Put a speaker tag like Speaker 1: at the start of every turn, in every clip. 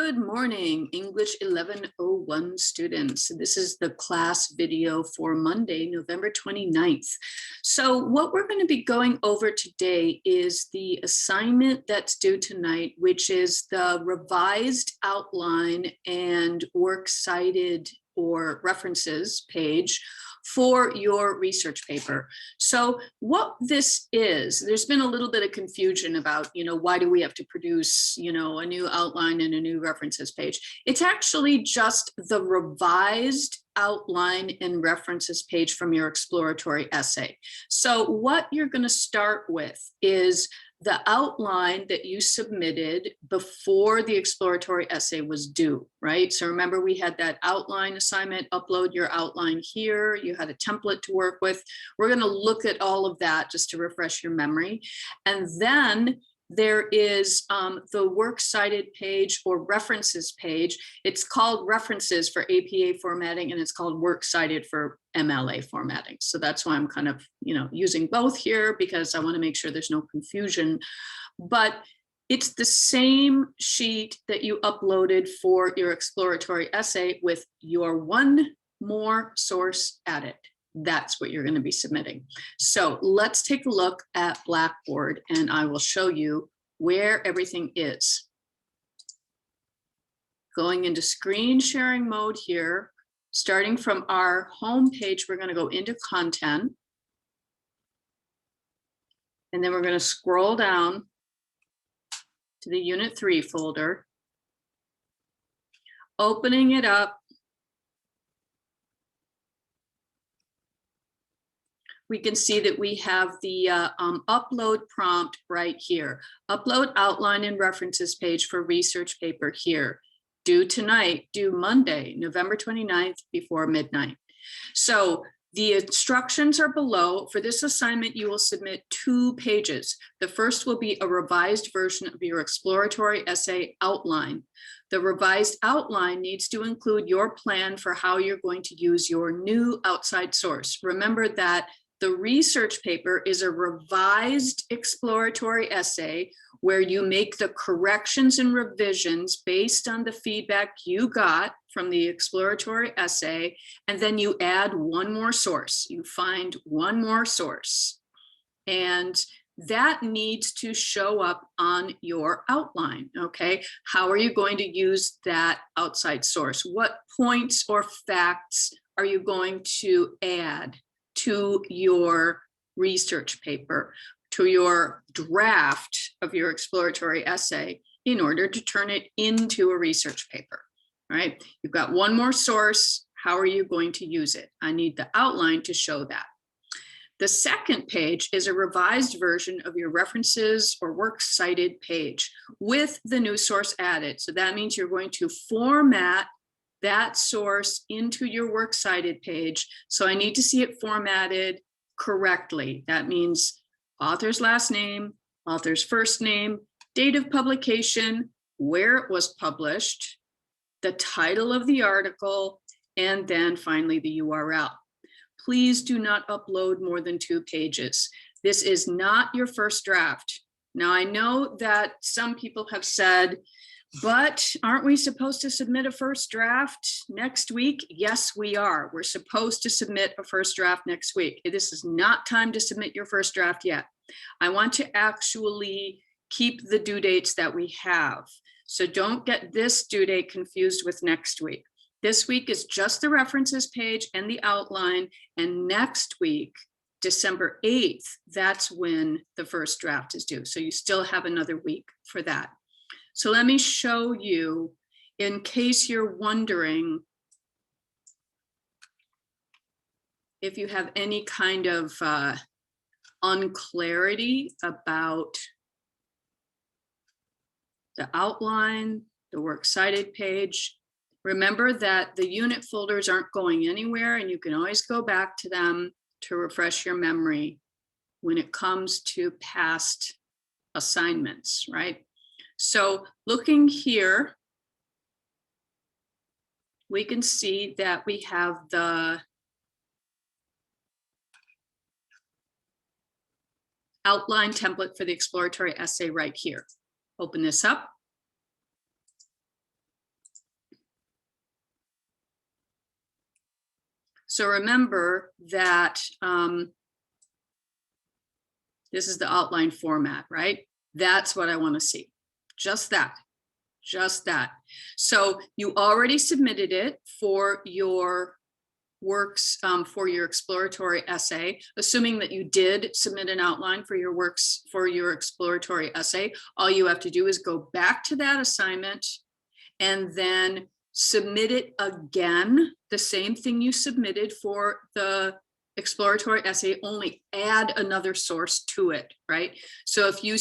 Speaker 1: Good morning, English 1101 students. This is the class video for Monday, November 29th. So what we're going to be going over today is the assignment that's due tonight, which is the revised outline and works cited or references page for your research paper. So what this is, there's been a little bit of confusion about, why do we have to produce, a new outline and a new references page? It's actually just the revised outline and references page from your exploratory essay. So what you're going to start with is the outline that you submitted before the exploratory essay was due, right? So remember, we had that outline assignment, upload your outline here. You had a template to work with. We're going to look at all of that just to refresh your memory. And then there is the works cited page or references page. It's called references for APA formatting, and it's called works cited for MLA formatting. So that's why I'm kind of, using both here, because I want to make sure there's no confusion. But it's the same sheet that you uploaded for your exploratory essay with your one more source added. That's what you're going to be submitting. So let's take a look at Blackboard and I will show you where everything is. Going into screen sharing mode here, starting from our home page, we're going to go into content. And then we're going to scroll down to the Unit 3 folder, opening it up. We can see that we have the upload prompt right here. Upload outline and references page for research paper here. Due tonight, due Monday, November 29th before midnight. So the instructions are below. For this assignment, you will submit 2 pages. The first will be a revised version of your exploratory essay outline. The revised outline needs to include your plan for how you're going to use your new outside source. Remember that the research paper is a revised exploratory essay where you make the corrections and revisions based on the feedback you got from the exploratory essay, and then you add one more source. You find one more source, and that needs to show up on your outline, okay? How are you going to use that outside source? What points or facts are you going to add to your research paper, to your draft of your exploratory essay in order to turn it into a research paper, right? You've got one more source. How are you going to use it? I need the outline to show that. The second page is a revised version of your references or works cited page with the new source added. So that means you're going to format that source into your works cited page. So I need to see it formatted correctly. That means author's last name, author's first name, date of publication, where it was published, the title of the article, and then finally the URL. Please do not upload more than 2 pages. This is not your first draft. Now I know that some people have said, but aren't we supposed to submit a first draft next week? Yes, we are. We're supposed to submit a first draft next week. This is not time to submit your first draft yet. I want to actually keep the due dates that we have. So don't get this due date confused with next week. This week is just the references page and the outline. And next week, December 8th, that's when the first draft is due. So you still have another week for that. So let me show you, in case you're wondering if you have any kind of unclarity about the outline, the works cited page. Remember that the unit folders aren't going anywhere, and you can always go back to them to refresh your memory when it comes to past assignments, right? So looking here, we can see that we have the outline template for the exploratory essay right here. Open this up. So remember that this is the outline format, right? That's what I want to see. Just that. Just that. So you already submitted it for your works, for your exploratory essay. Assuming that you did submit an outline for your works for your exploratory essay, all you have to do is go back to that assignment and then submit it again, the same thing you submitted for the exploratory essay, only add another source to it, right? So if you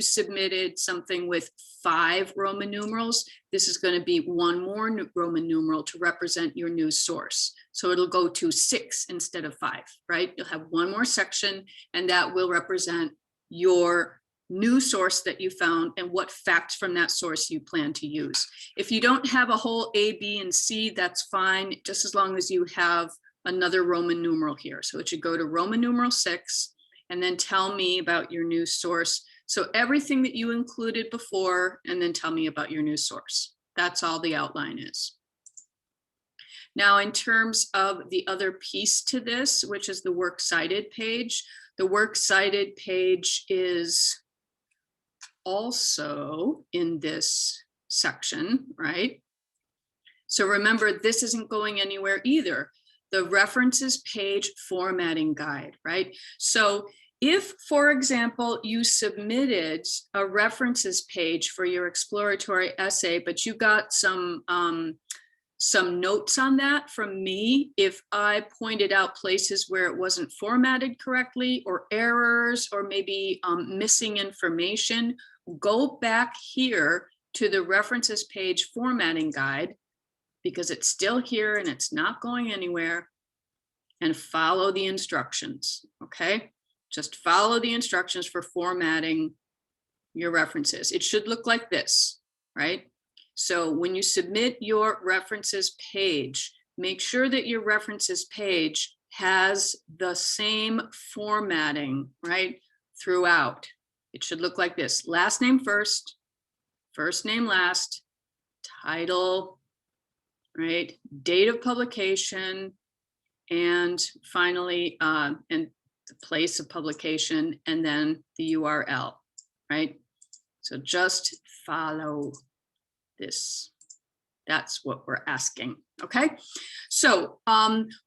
Speaker 1: submitted something with 5 Roman numerals, this is going to be 1 more Roman numeral to represent your new source. So it'll go to 6 instead of 5, right? You'll have 1 more section, and that will represent your new source that you found and what facts from that source you plan to use. If you don't have a whole A, B, and C, that's fine, just as long as you have another Roman numeral here. So it should go to Roman numeral 6 and then tell me about your new source. So everything that you included before, and then tell me about your new source. That's all the outline is. Now, in terms of the other piece to this, which is the works cited page, the works cited page is also in this section, right? So remember, this isn't going anywhere either. The references page formatting guide, right? So if, for example, you submitted a references page for your exploratory essay, but you got some notes on that from me, if I pointed out places where it wasn't formatted correctly or errors or maybe missing information, go back here to the references page formatting guide, because it's still here and it's not going anywhere, and follow the instructions, okay? Just follow the instructions for formatting your references. It should look like this, right? So when you submit your references page, make sure that your references page has the same formatting, right, throughout. It should look like this: last name first, first name last, title, right, date of publication, and finally, and the place of publication, and then the URL, right? So just follow this. That's what we're asking, okay? So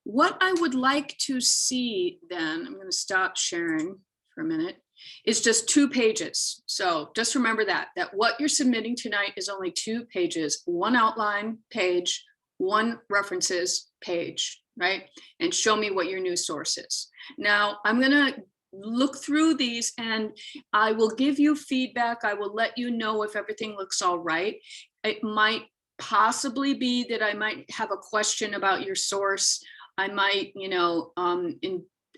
Speaker 1: what I would like to see then, I'm gonna stop sharing for a minute, is just 2 pages. So just remember that what you're submitting tonight is only 2 pages, 1 outline page, 1 references page, right? And show me what your new source is. Now, I'm gonna look through these and I will give you feedback. I will let you know if everything looks all right. It might possibly be that I might have a question about your source. I might, you know,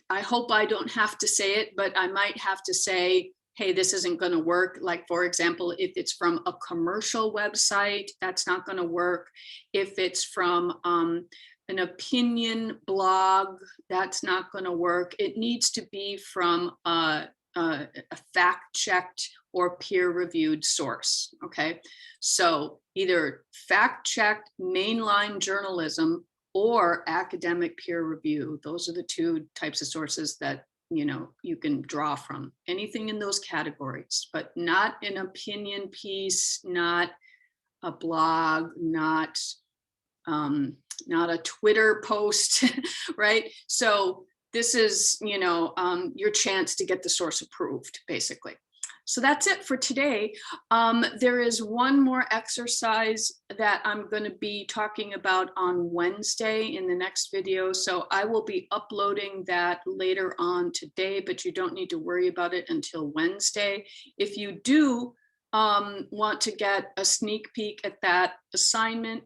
Speaker 1: I hope I don't have to say it, but I might have to say, hey, this isn't going to work. Like, for example, if it's from a commercial website, that's not going to work. If it's from an opinion blog, that's not going to work. It needs to be from a fact-checked or peer-reviewed source, okay? So either fact-checked mainline journalism or academic peer review. Those are the 2 types of sources that, you know, you can draw from. Anything in those categories, but not an opinion piece, not a blog, not a Twitter post, right? So this is, you know, your chance to get the source approved, basically. So that's it for today. There is one more exercise that I'm going to be talking about on Wednesday in the next video. So I will be uploading that later on today, but you don't need to worry about it until Wednesday. If you do want to get a sneak peek at that assignment,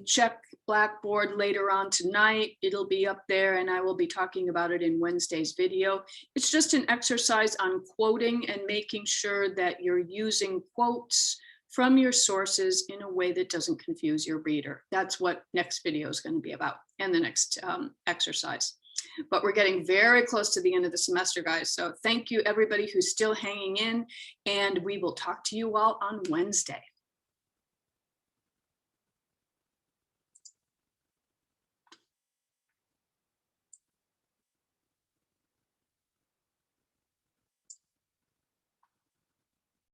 Speaker 1: check Blackboard later on tonight. It'll be up there and I will be talking about it in Wednesday's video. It's just an exercise on quoting and making sure that you're using quotes from your sources in a way that doesn't confuse your reader. That's what next video is going to be about, and the next exercise. But we're getting very close to the end of the semester, guys. So thank you everybody who's still hanging in, and we will talk to you all on Wednesday.